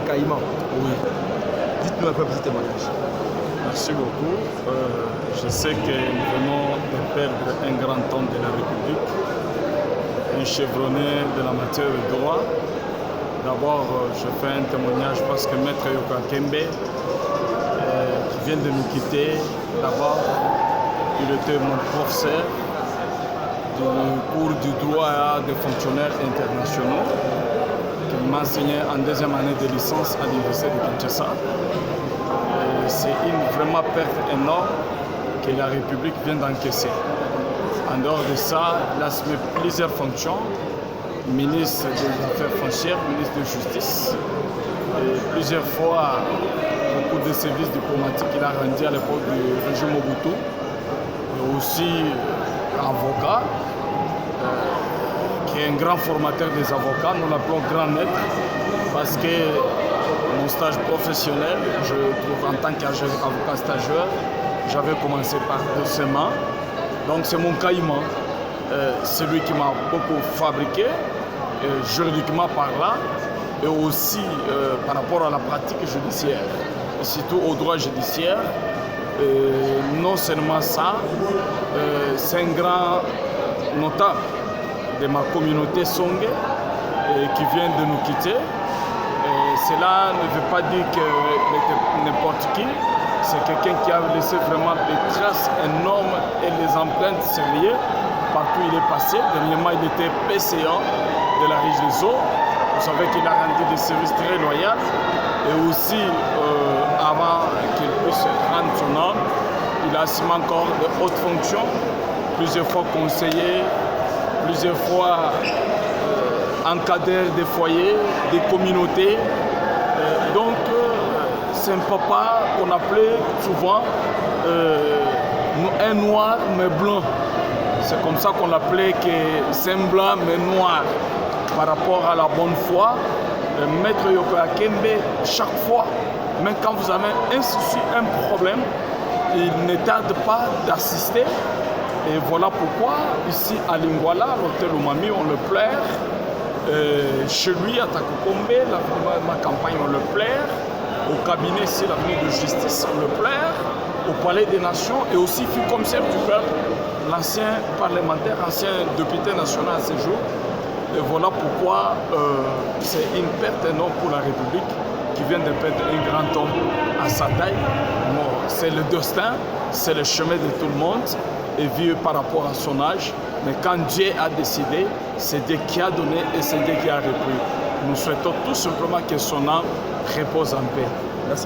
Caïman. Oui. Dites-nous un peu petit témoignage. Merci beaucoup. Je sais que nous venons de perdre un grand homme de la République, un chevronné de la matière de droit. D'abord, je fais un témoignage parce que Maître Yoka Kembe, qui vient de nous quitter, d'abord, il était mon professeur du cours du droit des fonctionnaires internationaux, qui m'enseignait en deuxième année de licence à l'Université de Kinshasa. C'est une vraiment perte énorme que la République vient d'encaisser. En dehors de ça, il a assumé plusieurs fonctions, ministre des Affaires foncières, ministre de Justice, et plusieurs fois beaucoup de services diplomatiques qu'il a rendu à l'époque du régime Mobutu, et aussi avocat, qui est un grand formateur des avocats, nous l'appelons grand maître, parce que mon stage professionnel, je trouve en tant qu'avocat stagiaire, j'avais commencé par doucement. Donc c'est mon caïman, c'est lui qui m'a beaucoup fabriqué, juridiquement parlant, et aussi par rapport à la pratique judiciaire, et surtout au droit judiciaire. Non seulement ça, c'est un grand notable de ma communauté Songé qui vient de nous quitter. Cela ne veut pas dire qu'il était n'importe qui, c'est quelqu'un qui a laissé vraiment des traces énormes et les empreintes sérieuses partout où il est passé. Dernièrement, il était PCA de la Riche des Eaux. Vous savez qu'il a rendu des services très loyaux et aussi, avant qu'il puisse rendre son âme, il a assumé encore de hautes fonctions, plusieurs fois conseiller, plusieurs fois encadreur des foyers, des communautés. Donc, c'est un papa qu'on appelait souvent un noir mais blanc. C'est comme ça qu'on l'appelait, que c'est un blanc mais noir. Par rapport à la bonne foi, Maître Yoka Kembe, chaque fois, même quand vous avez un souci, un problème, il ne tarde pas d'assister. Et voilà pourquoi, ici à Lingwala, l'hôtel Umami, on le plaire. Chez lui, à Takokombe, ma campagne, on le plaire. Au cabinet, ici, l'avenue de justice, on le plaire. Au Palais des Nations, et aussi fut commissaire du peuple, l'ancien parlementaire, ancien député national à ce jour. Et voilà pourquoi c'est une perte énorme pour la République qui vient de perdre un grand homme à sa taille. Bon, c'est le destin, c'est le chemin de tout le monde, et vieux par rapport à son âge. Mais quand Dieu a décidé, c'est Dieu qui a donné et c'est Dieu qui a repris. Nous souhaitons tout simplement que son âme repose en paix. Merci beaucoup.